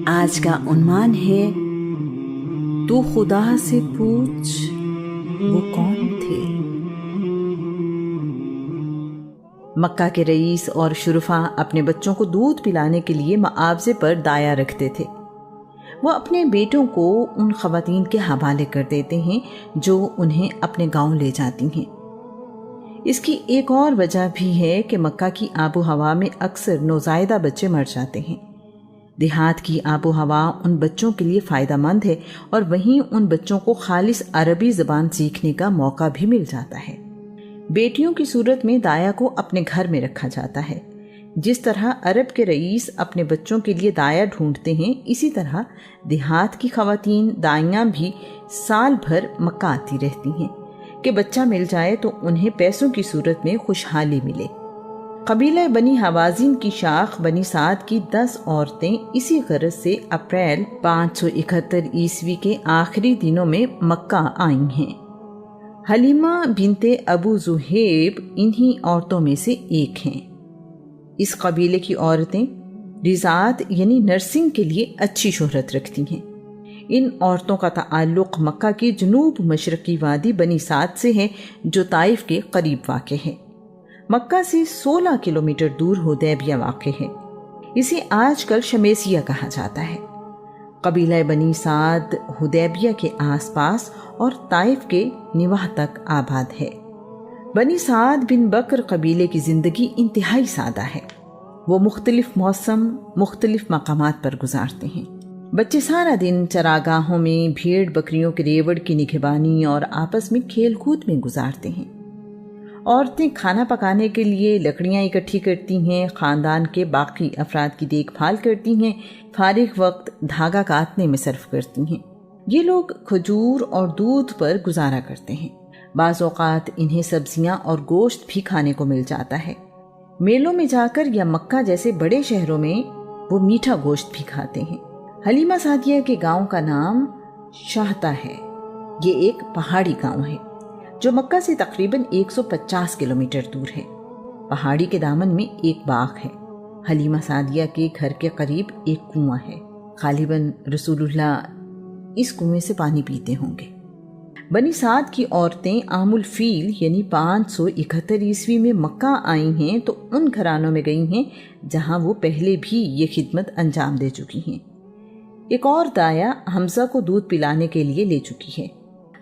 آج کا عنوان ہے تو خدا سے پوچھ وہ کون تھے۔ مکہ کے رئیس اور شرفاء اپنے بچوں کو دودھ پلانے کے لیے معاوضے پر دایا رکھتے تھے۔ وہ اپنے بیٹوں کو ان خواتین کے حوالے کر دیتے ہیں جو انہیں اپنے گاؤں لے جاتی ہیں۔ اس کی ایک اور وجہ بھی ہے کہ مکہ کی آب و ہوا میں اکثر نوزائیدہ بچے مر جاتے ہیں۔ دیہات کی آب و ہوا ان بچوں کے لیے فائدہ مند ہے اور وہیں ان بچوں کو خالص عربی زبان سیکھنے کا موقع بھی مل جاتا ہے۔ بیٹیوں کی صورت میں دایا کو اپنے گھر میں رکھا جاتا ہے۔ جس طرح عرب کے رئیس اپنے بچوں کے لیے دایا ڈھونڈتے ہیں، اسی طرح دیہات کی خواتین دائیاں بھی سال بھر مکہ آتی رہتی ہیں کہ بچہ مل جائے تو انہیں پیسوں کی صورت میں خوشحالی ملے۔ قبیلہ بنی حوازن کی شاخ بنی سعد کی 10 عورتیں اسی غرض سے اپریل 571 عیسوی کے آخری دنوں میں مکہ آئی ہیں۔ حلیمہ بنت ابو زہیب انہی عورتوں میں سے ایک ہیں۔ اس قبیلے کی عورتیں رضاعت یعنی نرسنگ کے لیے اچھی شہرت رکھتی ہیں۔ ان عورتوں کا تعلق مکہ کی جنوب مشرقی وادی بنی سعد سے ہے جو طائف کے قریب واقع ہے۔ مکہ سے 16 کلومیٹر دور حدیبیہ واقع ہے۔ اسے آج کل شمیسیہ کہا جاتا ہے۔ قبیلہ بنی سعد حدیبیہ کے آس پاس اور طائف کے نواح تک آباد ہے۔ بنی سعد بن بکر قبیلے کی زندگی انتہائی سادہ ہے۔ وہ مختلف موسم مختلف مقامات پر گزارتے ہیں۔ بچے سارا دن چراگاہوں میں بھیڑ بکریوں کے ریوڑ کی نگہبانی اور آپس میں کھیل کود میں گزارتے ہیں۔ عورتیں کھانا پکانے کے لیے لکڑیاں اکٹھی کرتی ہیں، خاندان کے باقی افراد کی دیکھ بھال کرتی ہیں، فارغ وقت دھاگا کاٹنے میں صرف کرتی ہیں۔ یہ لوگ کھجور اور دودھ پر گزارا کرتے ہیں۔ بعض اوقات انہیں سبزیاں اور گوشت بھی کھانے کو مل جاتا ہے۔ میلوں میں جا کر یا مکہ جیسے بڑے شہروں میں وہ میٹھا گوشت بھی کھاتے ہیں۔ حلیمہ سعدیہ کے گاؤں کا نام شاہتا ہے۔ یہ ایک پہاڑی گاؤں ہے جو مکہ سے تقریباً 150 کلومیٹر دور ہے۔ پہاڑی کے دامن میں ایک باغ ہے۔ حلیمہ سعدیہ کے گھر کے قریب ایک کنواں ہے۔ غالباً رسول اللہ اس کنویں سے پانی پیتے ہوں گے۔ بنی سعد کی عورتیں عام الفیل یعنی 571 عیسوی میں مکہ آئی ہیں تو ان گھرانوں میں گئی ہیں جہاں وہ پہلے بھی یہ خدمت انجام دے چکی ہیں۔ ایک اور دایا حمزہ کو دودھ پلانے کے لیے لے چکی ہے۔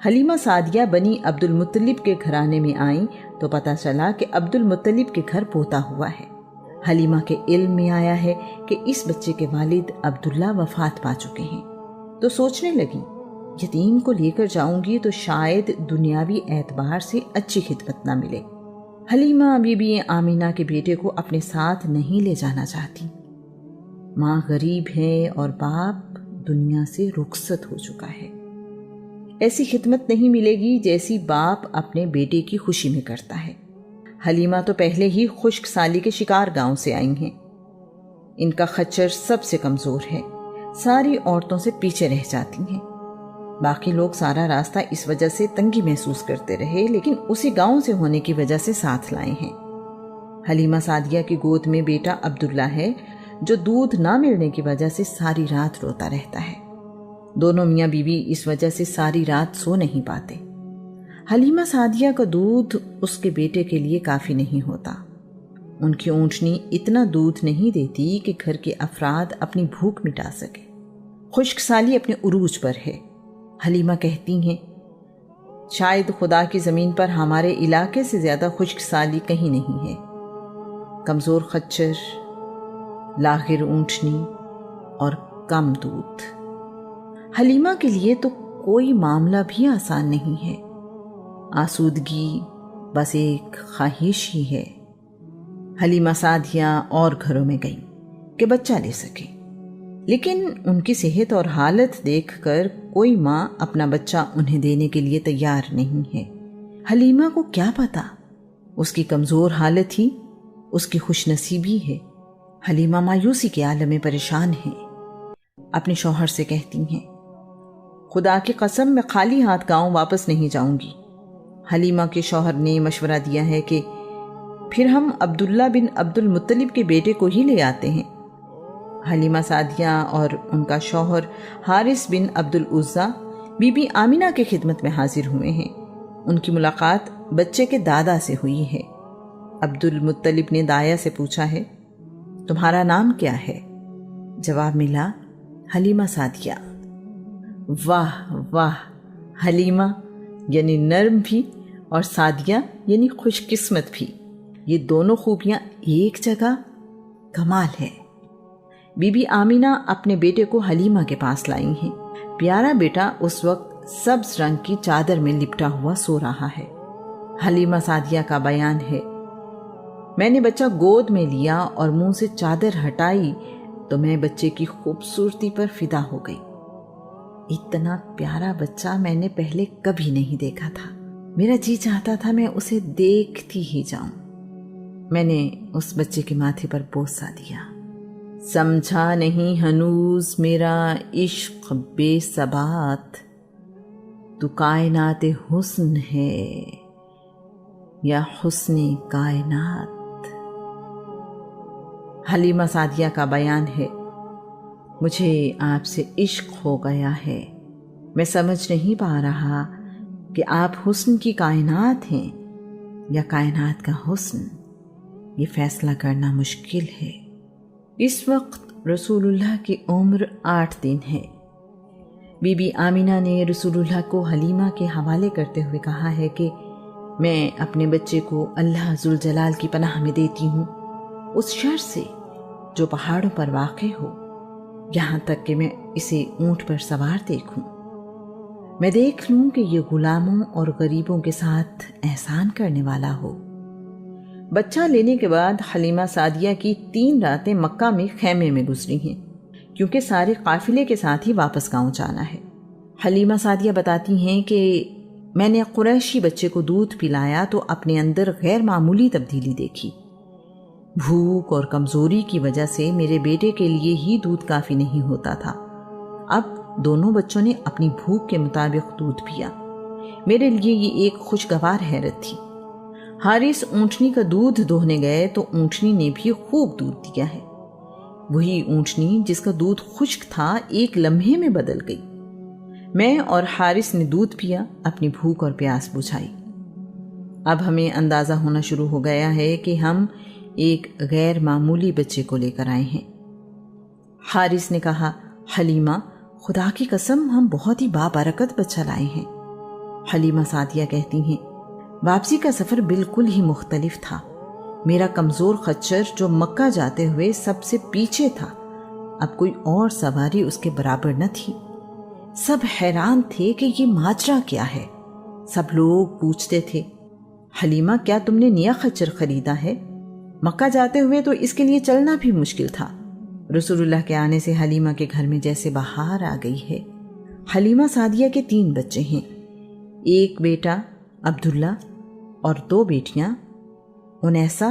حلیمہ سعدیہ بنی عبد المطلب کے گھرانے میں آئیں تو پتہ چلا کہ عبد المطلب کے گھر پوتا ہوا ہے۔ حلیمہ کے علم میں آیا ہے کہ اس بچے کے والد عبداللہ وفات پا چکے ہیں، تو سوچنے لگی یتیم کو لے کر جاؤں گی تو شاید دنیاوی اعتبار سے اچھی خدمت نہ ملے۔ حلیمہ بی بی آمینہ کے بیٹے کو اپنے ساتھ نہیں لے جانا چاہتی۔ ماں غریب ہے اور باپ دنیا سے رخصت ہو چکا ہے۔ ایسی خدمت نہیں ملے گی جیسی باپ اپنے بیٹے کی خوشی میں کرتا ہے۔ حلیمہ تو پہلے ہی خشک سالی کے شکار گاؤں سے آئی ہیں۔ ان کا خچر سب سے کمزور ہے، ساری عورتوں سے پیچھے رہ جاتی ہیں۔ باقی لوگ سارا راستہ اس وجہ سے تنگی محسوس کرتے رہے، لیکن اسی گاؤں سے ہونے کی وجہ سے ساتھ لائے ہیں۔ حلیمہ سعدیہ کی گود میں بیٹا عبداللہ ہے جو دودھ نہ ملنے کی وجہ سے ساری رات روتا رہتا ہے۔ دونوں میاں بیوی اس وجہ سے ساری رات سو نہیں پاتے۔ حلیمہ سعدیہ کا دودھ اس کے بیٹے کے لیے کافی نہیں ہوتا۔ ان کی اونٹنی اتنا دودھ نہیں دیتی کہ گھر کے افراد اپنی بھوک مٹا سکے۔ خشک سالی اپنے عروج پر ہے۔ حلیمہ کہتی ہیں شاید خدا کی زمین پر ہمارے علاقے سے زیادہ خشک سالی کہیں نہیں ہے۔ کمزور خچر، لاغر اونٹنی اور کم دودھ۔ حلیمہ کے لیے تو کوئی معاملہ بھی آسان نہیں ہے۔ آسودگی بس ایک خواہش ہی ہے۔ حلیمہ سعدیہ اور گھروں میں گئیں کہ بچہ لے سکے، لیکن ان کی صحت اور حالت دیکھ کر کوئی ماں اپنا بچہ انہیں دینے کے لیے تیار نہیں ہے۔ حلیمہ کو کیا پتا، اس کی کمزور حالت ہی اس کی خوش نصیبی ہے۔ حلیمہ مایوسی کے عالم میں پریشان ہے۔ اپنے شوہر سے کہتی ہیں خدا کی قسم میں خالی ہاتھ گاؤں واپس نہیں جاؤں گی۔ حلیمہ کے شوہر نے مشورہ دیا ہے کہ پھر ہم عبداللہ بن عبد المطلب کے بیٹے کو ہی لے آتے ہیں۔ حلیمہ سعدیہ اور ان کا شوہر حارث بن عبد العزیٰ بی بی آمینہ کی خدمت میں حاضر ہوئے ہیں۔ ان کی ملاقات بچے کے دادا سے ہوئی ہے۔ عبد المطلب نے دایا سے پوچھا ہے، تمہارا نام کیا ہے؟ جواب ملا، حلیمہ سعدیہ۔ واہ واہ، حلیمہ یعنی نرم بھی اور سعدیہ یعنی خوش قسمت بھی، یہ دونوں خوبیاں ایک جگہ، کمال ہے۔ بی بی آمینہ اپنے بیٹے کو حلیمہ کے پاس لائی ہیں۔ پیارا بیٹا اس وقت سبز رنگ کی چادر میں لپٹا ہوا سو رہا ہے۔ حلیمہ سعدیہ کا بیان ہے، میں نے بچہ گود میں لیا اور منہ سے چادر ہٹائی تو میں بچے کی خوبصورتی پر فدا ہو گئی۔ اتنا پیارا بچہ میں نے پہلے کبھی نہیں دیکھا تھا۔ میرا جی چاہتا تھا میں اسے دیکھتی ہی جاؤں۔ میں نے اس بچے کے ماتھے پر بوسہ دیا۔ سمجھا نہیں ہنوز میرا عشق بے ثبات، تو کائنات حسن ہے یا حسن کائنات۔ حلیمہ سعدیہ کا بیان ہے، مجھے آپ سے عشق ہو گیا ہے، میں سمجھ نہیں پا رہا کہ آپ حسن کی کائنات ہیں یا کائنات کا حسن، یہ فیصلہ کرنا مشکل ہے۔ اس وقت رسول اللہ کی عمر 8 دن ہے۔ بی بی آمینہ نے رسول اللہ کو حلیمہ کے حوالے کرتے ہوئے کہا ہے کہ میں اپنے بچے کو اللہ ذوالجلال کی پناہ میں دیتی ہوں، اس شر سے جو پہاڑوں پر واقع ہو، یہاں تک کہ میں اسے اونٹ پر سوار دیکھوں، میں دیکھ لوں کہ یہ غلاموں اور غریبوں کے ساتھ احسان کرنے والا ہو۔ بچہ لینے کے بعد حلیمہ سعدیہ کی 3 راتیں مکہ میں خیمے میں گزری ہیں، کیونکہ سارے قافلے کے ساتھ ہی واپس گاؤں جانا ہے۔ حلیمہ سعدیہ بتاتی ہیں کہ میں نے قریشی بچے کو دودھ پلایا تو اپنے اندر غیر معمولی تبدیلی دیکھی۔ بھوک اور کمزوری کی وجہ سے میرے بیٹے کے لیے ہی دودھ کافی نہیں ہوتا تھا، اب دونوں بچوں نے اپنی بھوک کے مطابق دودھ پیا۔ میرے لیے یہ ایک خوشگوار حیرت تھی۔ حارث اونٹنی کا دودھ دوہنے گئے تو اونٹنی نے بھی خوب دودھ دیا ہے۔ وہی اونٹنی جس کا دودھ خشک تھا ایک لمحے میں بدل گئی۔ میں اور حارث نے دودھ پیا، اپنی بھوک اور پیاس بجھائی۔ اب ہمیں اندازہ ہونا شروع ہو گیا ہے کہ ہم ایک غیر معمولی بچے کو لے کر آئے ہیں۔ حارث نے کہا، حلیمہ خدا کی قسم ہم بہت ہی بابرکت بچہ لائے ہیں۔ حلیمہ سعدیہ کہتی ہیں، واپسی کا سفر بالکل ہی مختلف تھا۔ میرا کمزور خچر جو مکہ جاتے ہوئے سب سے پیچھے تھا، اب کوئی اور سواری اس کے برابر نہ تھی۔ سب حیران تھے کہ یہ ماجرا کیا ہے۔ سب لوگ پوچھتے تھے، حلیمہ کیا تم نے نیا خچر خریدا ہے؟ مکہ جاتے ہوئے تو اس کے لیے چلنا بھی مشکل تھا۔ رسول اللہ کے آنے سے حلیمہ کے گھر میں جیسے بہار آ گئی ہے۔ حلیمہ سعدیہ کے 3 بچے ہیں، ایک بیٹا عبداللہ اور 2 بیٹیاں انیسہ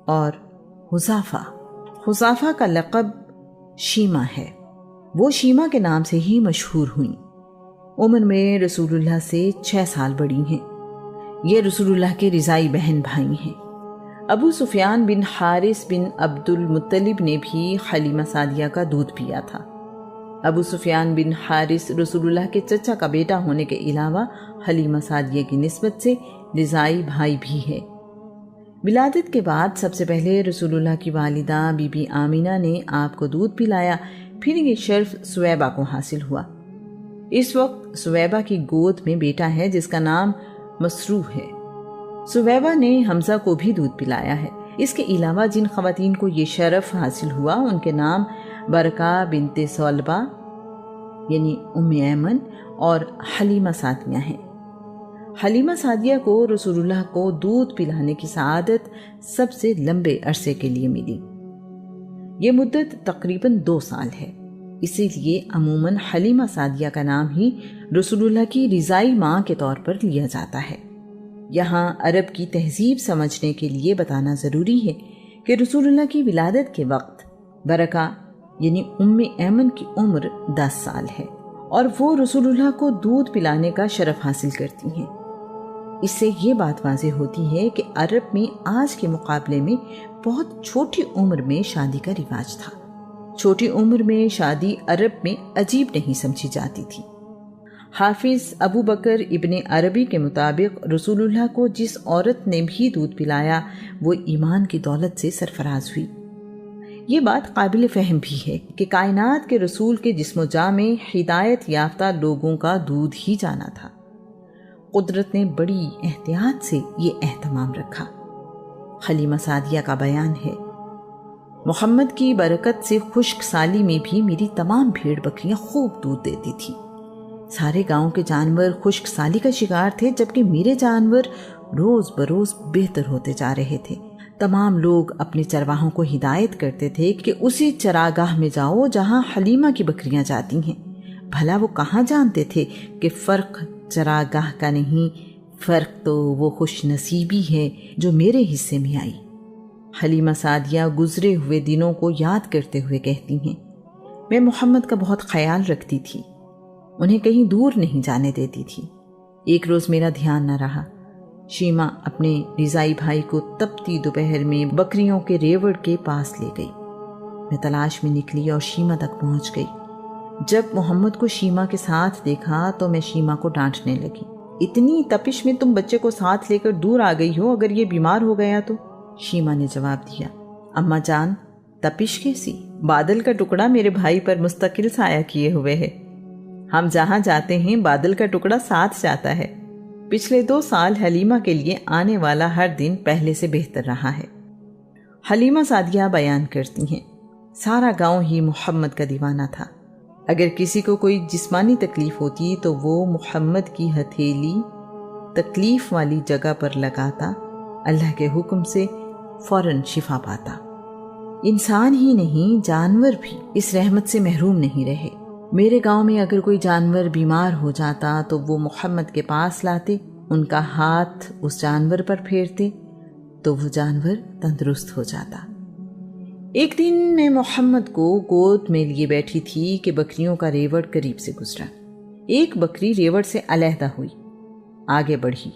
اور حذافہ۔ حذافہ کا لقب شیمہ ہے، وہ شیمہ کے نام سے ہی مشہور ہوئیں۔ عمر میں رسول اللہ سے 6 سال بڑی ہیں۔ یہ رسول اللہ کے رضائی بہن بھائی ہیں۔ ابو سفیان بن حارث بن عبد المطلب نے بھی حلیمہ سعدیہ کا دودھ پیا تھا۔ ابو سفیان بن حارث رسول اللہ کے چچا کا بیٹا ہونے کے علاوہ حلیمہ سعدیہ کی نسبت سے رضائی بھائی بھی ہے۔ ولادت کے بعد سب سے پہلے رسول اللہ کی والدہ بی بی آمینہ نے آپ کو دودھ پلایا، پھر یہ شرف سویبہ کو حاصل ہوا۔ اس وقت سویبہ کی گود میں بیٹا ہے جس کا نام مسروح ہے۔ سویبہ نے حمزہ کو بھی دودھ پلایا ہے۔ اس کے علاوہ جن خواتین کو یہ شرف حاصل ہوا ان کے نام برکہ بنت ثعلبہ یعنی ام ایمن اور حلیمہ سعدیہ ہیں۔ حلیمہ سعدیہ کو رسول اللہ کو دودھ پلانے کی سعادت سب سے لمبے عرصے کے لیے ملی۔ یہ مدت تقریباً 2 سال ہے، اسی لیے عموماً حلیمہ سعدیہ کا نام ہی رسول اللہ کی رضائی ماں کے طور پر لیا جاتا ہے۔ یہاں عرب کی تہذیب سمجھنے کے لیے بتانا ضروری ہے کہ رسول اللہ کی ولادت کے وقت برکہ یعنی ام ایمن کی عمر 10 سال ہے اور وہ رسول اللہ کو دودھ پلانے کا شرف حاصل کرتی ہیں۔ اس سے یہ بات واضح ہوتی ہے کہ عرب میں آج کے مقابلے میں بہت چھوٹی عمر میں شادی کا رواج تھا۔ چھوٹی عمر میں شادی عرب میں عجیب نہیں سمجھی جاتی تھی۔ حافظ ابو بکر ابن عربی کے مطابق رسول اللہ کو جس عورت نے بھی دودھ پلایا وہ ایمان کی دولت سے سرفراز ہوئی۔ یہ بات قابل فہم بھی ہے کہ کائنات کے رسول کے جسم و جاں میں ہدایت یافتہ لوگوں کا دودھ ہی جانا تھا۔ قدرت نے بڑی احتیاط سے یہ اہتمام رکھا۔ حلیمہ سعدیہ کا بیان ہے، محمد کی برکت سے خشک سالی میں بھی میری تمام بھیڑ بکریاں خوب دودھ دیتی تھی۔ سارے گاؤں کے جانور خشک سالی کا شکار تھے، جبکہ میرے جانور روز بروز بہتر ہوتے جا رہے تھے۔ تمام لوگ اپنے چرواہوں کو ہدایت کرتے تھے کہ اسی چراگاہ میں جاؤ جہاں حلیمہ کی بکریاں جاتی ہیں۔ بھلا وہ کہاں جانتے تھے کہ فرق چراگاہ کا نہیں، فرق تو وہ خوش نصیبی ہے جو میرے حصے میں آئی۔ حلیمہ سعدیہ گزرے ہوئے دنوں کو یاد کرتے ہوئے کہتی ہیں، میں محمد کا بہت خیال رکھتی تھی، انہیں کہیں دور نہیں جانے دیتی تھی۔ ایک روز میرا دھیان نہ رہا، شیما اپنے رضائی بھائی کو تپتی دوپہر میں بکریوں کے ریوڑ کے پاس لے گئی۔ میں تلاش میں نکلی اور شیما تک پہنچ گئی۔ جب محمد کو شیما کے ساتھ دیکھا تو میں شیما کو ڈانٹنے لگی، اتنی تپش میں تم بچے کو ساتھ لے کر دور آ گئی ہو، اگر یہ بیمار ہو گیا تو؟ شیما نے جواب دیا، اماں جان تپش کیسی، بادل کا ٹکڑا میرے بھائی پر مستقل سایہ کیے ہوئے ہے، ہم جہاں جاتے ہیں بادل کا ٹکڑا ساتھ جاتا ہے۔ پچھلے 2 سال حلیمہ کے لیے آنے والا ہر دن پہلے سے بہتر رہا ہے۔ حلیمہ سعدیہ بیان کرتی ہیں، سارا گاؤں ہی محمد کا دیوانہ تھا۔ اگر کسی کو کوئی جسمانی تکلیف ہوتی تو وہ محمد کی ہتھیلی تکلیف والی جگہ پر لگاتا، اللہ کے حکم سے فوراً شفا پاتا۔ انسان ہی نہیں جانور بھی اس رحمت سے محروم نہیں رہے۔ میرے گاؤں میں اگر کوئی جانور بیمار ہو جاتا تو وہ محمد کے پاس لاتے، ان کا ہاتھ اس جانور پر پھیرتے تو وہ جانور تندرست ہو جاتا۔ ایک دن میں محمد کو گود میں لیے بیٹھی تھی کہ بکریوں کا ریوڑ قریب سے گزرا۔ ایک بکری ریوڑ سے علیحدہ ہوئی، آگے بڑھی،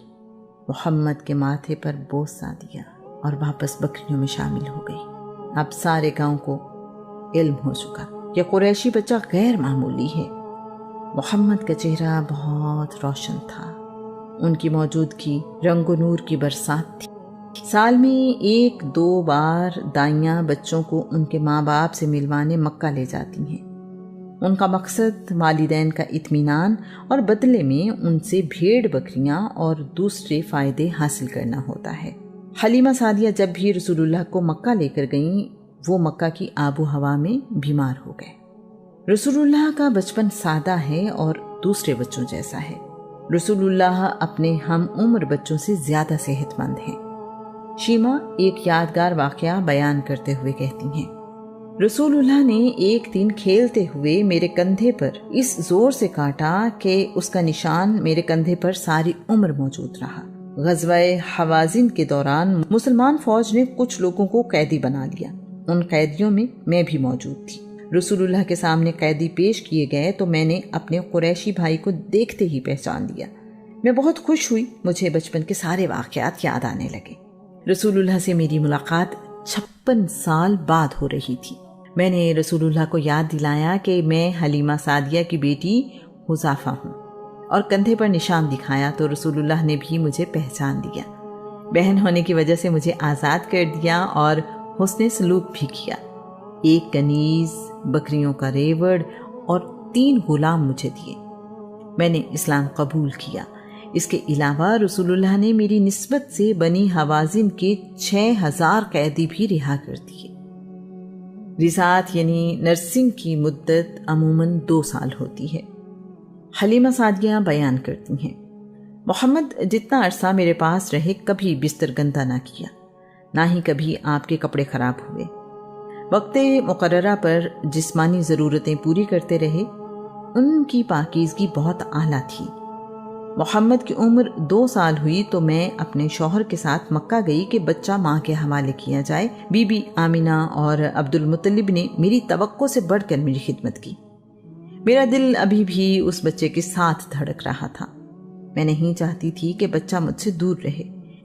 محمد کے ماتھے پر بوسہ دیا اور واپس بکریوں میں شامل ہو گئی۔ اب سارے گاؤں کو علم ہو چکا، یہ قریشی بچہ غیر معمولی ہے۔ محمد کا چہرہ بہت روشن تھا، ان کی موجودگی رنگ و نور کی برسات تھی۔ سال میں 1-2 بار دائیاں بچوں کو ان کے ماں باپ سے ملوانے مکہ لے جاتی ہیں۔ ان کا مقصد والدین کا اطمینان اور بدلے میں ان سے بھیڑ بکریاں اور دوسرے فائدے حاصل کرنا ہوتا ہے۔ حلیمہ سعدیہ جب بھی رسول اللہ کو مکہ لے کر گئیں، وہ مکہ کی آب و ہوا میں بیمار ہو گئے۔ رسول اللہ کا بچپن سادہ ہے اور دوسرے بچوں جیسا ہے۔ رسول اللہ اپنے ہم عمر بچوں سے زیادہ صحت مند ہیں۔ شیما ایک یادگار واقعہ بیان کرتے ہوئے کہتی ہیں، رسول اللہ نے ایک دن کھیلتے ہوئے میرے کندھے پر اس زور سے کاٹا کہ اس کا نشان میرے کندھے پر ساری عمر موجود رہا۔ غزوہ حوازن کے دوران مسلمان فوج نے کچھ لوگوں کو قیدی بنا لیا، ان قیدیوں میں میں بھی موجود تھی۔ رسول اللہ کے سامنے قیدی پیش کیے گئے تو میں نے اپنے قریشی بھائی کو دیکھتے ہی پہچان لیا۔ میں بہت خوش ہوئی، مجھے بچپن کے سارے واقعات یاد آنے لگے۔ رسول اللہ سے میری ملاقات 56 سال بعد ہو رہی تھی۔ میں نے رسول اللہ کو یاد دلایا کہ میں حلیمہ سعدیہ کی بیٹی حذیفہ ہوں، اور کندھے پر نشان دکھایا تو رسول اللہ نے بھی مجھے پہچان لیا۔ بہن ہونے کی وجہ سے مجھے آزاد کر دیا اور حسن سلوک بھی کیا۔ ایک کنیز، بکریوں کا ریوڑ اور 3 غلام مجھے دیے۔ میں نے اسلام قبول کیا۔ اس کے علاوہ رسول اللہ نے میری نسبت سے بنی حوازن کے 6000 قیدی بھی رہا کر دیے۔ رضاعت یعنی نرسنگ کی مدت عموماً 2 سال ہوتی ہے۔ حلیمہ سعدیہ بیان کرتی ہیں، محمد جتنا عرصہ میرے پاس رہے کبھی بستر گندہ نہ کیا، نہ ہی کبھی آپ کے کپڑے خراب ہوئے۔ وقت مقررہ پر جسمانی ضرورتیں پوری کرتے رہے۔ ان کی پاکیزگی بہت اعلیٰ تھی۔ محمد کی عمر 2 سال ہوئی تو میں اپنے شوہر کے ساتھ مکہ گئی کہ بچہ ماں کے حوالے کیا جائے۔ بی بی آمینہ اور عبد المطلب نے میری توقع سے بڑھ کر میری خدمت کی۔ میرا دل ابھی بھی اس بچے کے ساتھ دھڑک رہا تھا۔ میں نہیں چاہتی تھی کہ بچہ مجھ سے دور رہے،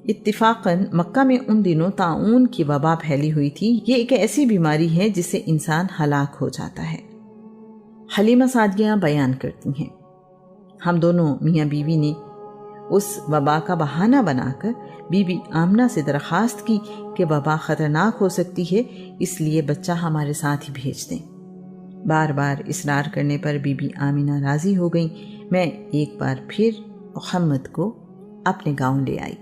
اتفاقاً مکہ میں ان دنوں طاعون کی وبا پھیلی ہوئی تھی۔ یہ ایک ایسی بیماری ہے جس سے انسان ہلاک ہو جاتا ہے۔ حلیمہ سعدیہ بیان کرتی ہیں، ہم دونوں میاں بیوی نے اس وبا کا بہانہ بنا کر بی بی آمنہ سے درخواست کی کہ وبا خطرناک ہو سکتی ہے، اس لیے بچہ ہمارے ساتھ ہی بھیج دیں۔ بار بار اصرار کرنے پر بی بی آمنہ راضی ہو گئیں۔ میں ایک بار پھر محمد کو اپنے گاؤں لے آئی۔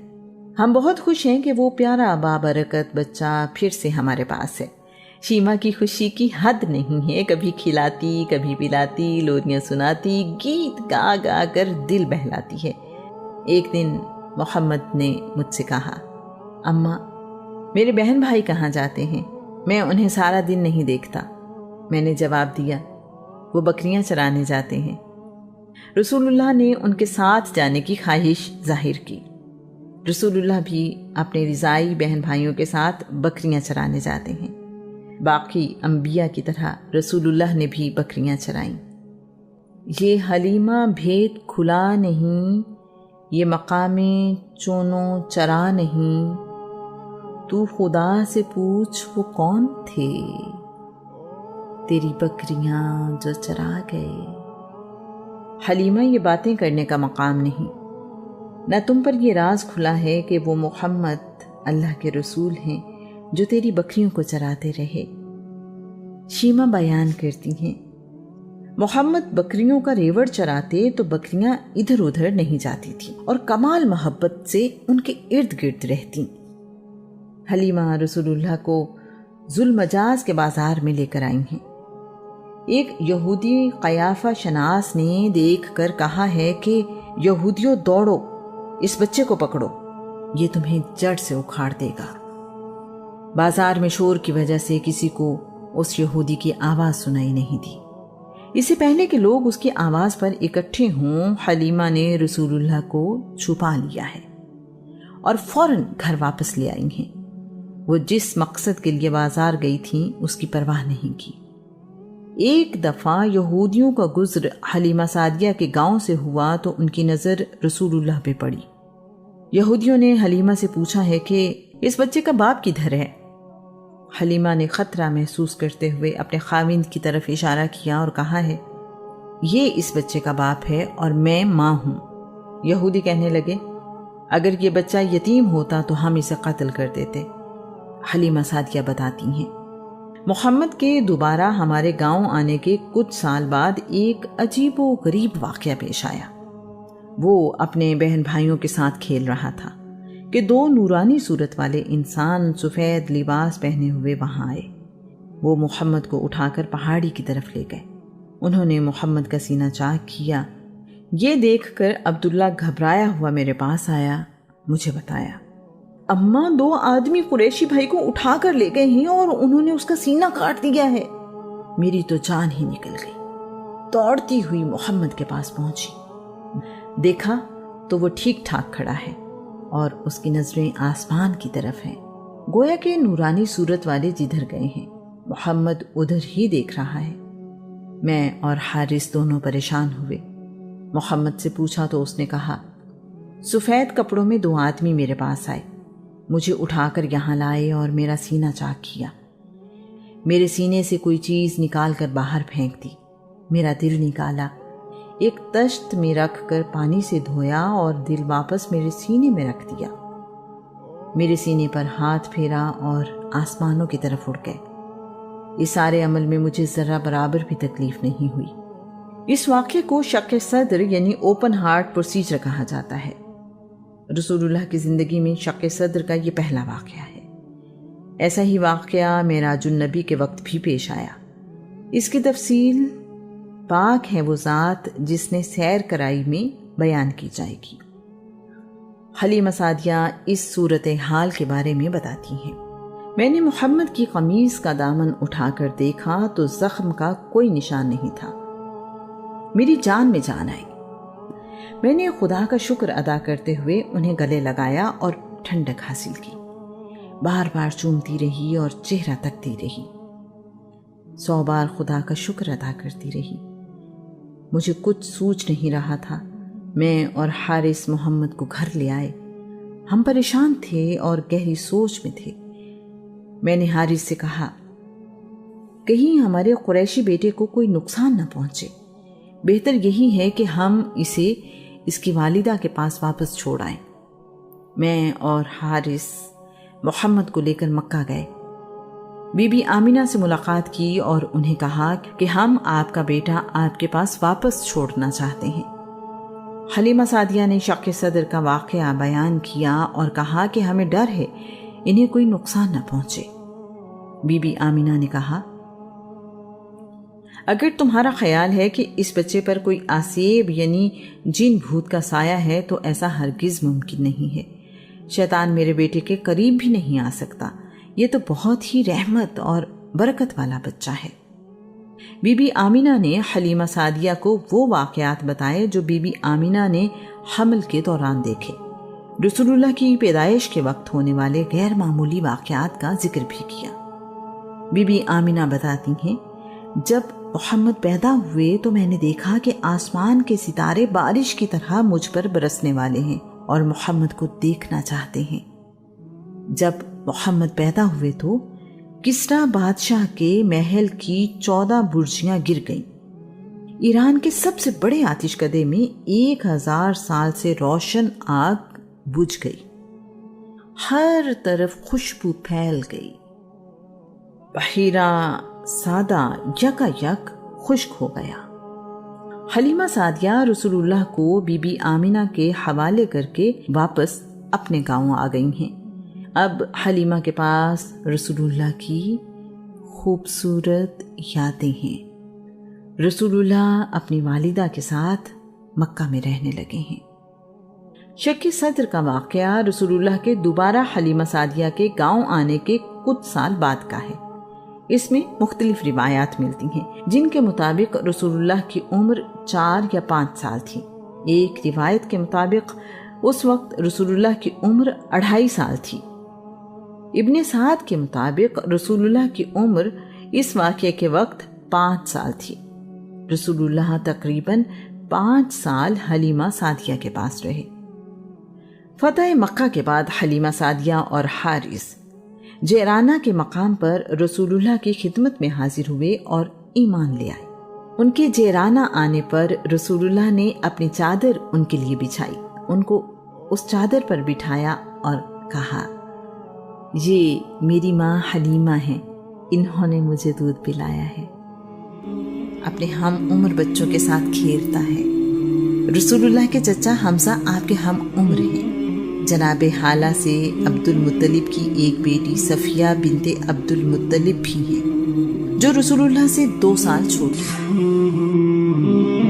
ہم بہت خوش ہیں کہ وہ پیارا بابرکت بچہ پھر سے ہمارے پاس ہے۔ شیما کی خوشی کی حد نہیں ہے، کبھی کھلاتی، کبھی پلاتی، لوریاں سناتی، گیت گا گا کر دل بہلاتی ہے۔ ایک دن محمد نے مجھ سے کہا، اماں میرے بہن بھائی کہاں جاتے ہیں؟ میں انہیں سارا دن نہیں دیکھتا۔ میں نے جواب دیا، وہ بکریاں چرانے جاتے ہیں۔ رسول اللہ نے ان کے ساتھ جانے کی خواہش ظاہر کی۔ رسول اللہ بھی اپنے رضائی بہن بھائیوں کے ساتھ بکریاں چرانے جاتے ہیں۔ باقی انبیاء کی طرح رسول اللہ نے بھی بکریاں چرائیں۔ یہ حلیمہ بھید کھلا نہیں، یہ مقام چونو چرا نہیں، تو خدا سے پوچھ وہ کون تھے، تیری بکریاں جو چرا گئے۔ حلیمہ یہ باتیں کرنے کا مقام نہیں، نہ تم پر یہ راز کھلا ہے کہ وہ محمد اللہ کے رسول ہیں جو تیری بکریوں کو چراتے رہے۔ شیما بیان کرتی ہیں، محمد بکریوں کا ریوڑ چراتے تو بکریاں ادھر ادھر نہیں جاتی تھیں اور کمال محبت سے ان کے ارد گرد رہتی۔ حلیمہ رسول اللہ کو ذوالمجاز کے بازار میں لے کر آئی ہیں۔ ایک یہودی قیافہ شناس نے دیکھ کر کہا ہے کہ یہودیوں دوڑو، اس بچے کو پکڑو، یہ تمہیں جڑ سے اکھاڑ دے گا۔ بازار میں شور کی وجہ سے کسی کو اس یہودی کی آواز سنائی نہیں دی۔ اس سے پہلے کہ لوگ اس کی آواز پر اکٹھے ہوں، حلیمہ نے رسول اللہ کو چھپا لیا ہے اور فوراً گھر واپس لے آئی ہیں۔ وہ جس مقصد کے لیے بازار گئی تھیں اس کی پرواہ نہیں کی۔ ایک دفعہ یہودیوں کا گزر حلیمہ سعدیہ کے گاؤں سے ہوا تو ان کی نظر رسول اللہ پہ پڑی۔ یہودیوں نے حلیمہ سے پوچھا ہے کہ اس بچے کا باپ کدھر ہے؟ حلیمہ نے خطرہ محسوس کرتے ہوئے اپنے خاوند کی طرف اشارہ کیا اور کہا ہے، یہ اس بچے کا باپ ہے اور میں ماں ہوں۔ یہودی کہنے لگے، اگر یہ بچہ یتیم ہوتا تو ہم اسے قتل کر دیتے۔ حلیمہ سعدیہ بتاتی ہیں، محمد کے دوبارہ ہمارے گاؤں آنے کے کچھ سال بعد ایک عجیب و غریب واقعہ پیش آیا۔ وہ اپنے بہن بھائیوں کے ساتھ کھیل رہا تھا کہ دو نورانی صورت والے انسان سفید لباس پہنے ہوئے وہاں آئے۔ وہ محمد کو اٹھا کر پہاڑی کی طرف لے گئے۔ انہوں نے محمد کا سینہ چاک کیا۔ یہ دیکھ کر عبداللہ گھبرایا ہوا میرے پاس آیا، مجھے بتایا، اماں دو آدمی قریشی بھائی کو اٹھا کر لے گئے ہیں اور انہوں نے اس کا سینہ کاٹ دیا ہے۔ میری تو جان ہی نکل گئی۔ دوڑتی ہوئی محمد کے پاس پہنچی، دیکھا تو وہ ٹھیک ٹھاک کھڑا ہے اور اس کی نظریں آسمان کی طرف ہیں، گویا کہ نورانی صورت والے جدھر گئے ہیں محمد ادھر ہی دیکھ رہا ہے۔ میں اور حارث دونوں پریشان ہوئے۔ محمد سے پوچھا تو اس نے کہا، سفید کپڑوں میں دو آدمی میرے پاس آئے، مجھے اٹھا کر یہاں لائے اور میرا سینہ چاک کیا۔ میرے سینے سے کوئی چیز نکال کر باہر پھینک دی، میرا دل نکالا، ایک تشت میں رکھ کر پانی سے دھویا اور دل واپس میرے سینے میں رکھ دیا۔ میرے سینے پر ہاتھ پھیرا اور آسمانوں کی طرف اڑ گئے۔ اس سارے عمل میں مجھے ذرہ برابر بھی تکلیف نہیں ہوئی۔ اس واقعے کو شق صدر یعنی اوپن ہارٹ پروسیجر کہا جاتا ہے۔ رسول اللہ کی زندگی میں شق صدر کا یہ پہلا واقعہ ہے۔ ایسا ہی واقعہ معراج النبی کے وقت بھی پیش آیا۔ اس کی تفصیل پاک ہے وہ ذات جس نے سیر کرائی میں بیان کی جائے گی۔ حلیمہ سعدیہ اس صورتحال کے بارے میں بتاتی ہیں، میں نے محمد کی قمیص کا دامن اٹھا کر دیکھا تو زخم کا کوئی نشان نہیں تھا۔ میری جان میں جان آئی۔ میں نے خدا کا شکر ادا کرتے ہوئے انہیں گلے لگایا اور ٹھنڈک حاصل کی۔ بار بار چومتی رہی اور چہرہ تکتی رہی۔ 100 بار خدا کا شکر ادا کرتی رہی۔ مجھے کچھ سوچ نہیں رہا تھا۔ میں اور حارث محمد کو گھر لے آئے۔ ہم پریشان تھے اور گہری سوچ میں تھے۔ میں نے حارث سے کہا، کہیں ہمارے قریشی بیٹے کو کوئی نقصان نہ پہنچے، بہتر یہی ہے کہ ہم اسے اس کی والدہ کے پاس واپس چھوڑ آئیں۔ میں اور حارث محمد کو لے کر مکہ گئے، بی بی آمینہ سے ملاقات کی اور انہیں کہا کہ ہم آپ کا بیٹا آپ کے پاس واپس چھوڑنا چاہتے ہیں۔ حلیمہ سعدیہ نے شق صدر کا واقعہ بیان کیا اور کہا کہ ہمیں ڈر ہے انہیں کوئی نقصان نہ پہنچے۔ بی بی آمینہ نے کہا، اگر تمہارا خیال ہے کہ اس بچے پر کوئی آسیب یعنی جن بھوت کا سایہ ہے تو ایسا ہرگز ممکن نہیں ہے۔ شیطان میرے بیٹے کے قریب بھی نہیں آ سکتا، یہ تو بہت ہی رحمت اور برکت والا بچہ ہے۔ بی بی آمینہ نے حلیمہ سعدیہ کو وہ واقعات بتائے جو بی بی آمینہ نے حمل کے دوران دیکھے۔ رسول اللہ کی پیدائش کے وقت ہونے والے غیر معمولی واقعات کا ذکر بھی کیا۔ بی بی آمینہ بتاتی ہیں، جب محمد پیدا ہوئے تو میں نے دیکھا کہ آسمان کے ستارے بارش کی طرح مجھ پر برسنے والے ہیں اور محمد کو دیکھنا چاہتے ہیں۔ جب محمد پیدا ہوئے تو کسریٰ بادشاہ کے محل کی 14 برجیاں گر گئیں۔ ایران کے سب سے بڑے آتش کدے میں 1000 سال سے روشن آگ بجھ گئی، ہر طرف خوشبو پھیل گئی، بحیرہ سادہ یکا یک خشک ہو گیا۔ حلیمہ سعدیہ رسول اللہ کو بی بی آمینہ کے حوالے کر کے واپس اپنے گاؤں آ گئی ہیں۔ اب حلیمہ کے پاس رسول اللہ کی خوبصورت یادیں ہیں۔ رسول اللہ اپنی والدہ کے ساتھ مکہ میں رہنے لگے ہیں۔ شق صدر کا واقعہ رسول اللہ کے دوبارہ حلیمہ سعدیہ کے گاؤں آنے کے کچھ سال بعد کا ہے۔ اس میں مختلف روایات ملتی ہیں جن کے مطابق رسول اللہ کی عمر 4 یا 5 سال تھی۔ ایک روایت کے مطابق اس وقت رسول اللہ کی عمر 2.5 سال تھی۔ ابن سعد کے مطابق رسول اللہ کی عمر اس واقعے کے وقت 5 سال تھی۔ رسول اللہ تقریباً 5 سال حلیمہ سعدیہ کے پاس رہے۔ فتح مکہ کے بعد حلیمہ سعدیہ اور حارث جیرانہ کے مقام پر رسول اللہ کی خدمت میں حاضر ہوئے اور ایمان لے آئے۔ ان کے جیرانہ آنے پر رسول اللہ نے اپنی چادر ان کے لیے بچھائی، ان کو اس چادر پر بٹھایا اور کہا، یہ میری ماں حلیمہ ہیں، انہوں نے مجھے دودھ پلایا ہے، اپنے ہم عمر بچوں کے ساتھ کھیلتا ہے۔ رسول اللہ کے چچا حمزہ آپ کے ہم عمر ہیں۔ جناب حالہ سے عبد المطلب کی ایک بیٹی صفیہ بنت عبد المطلب بھی ہیں جو رسول اللہ سے 2 سال چھوٹی ہیں۔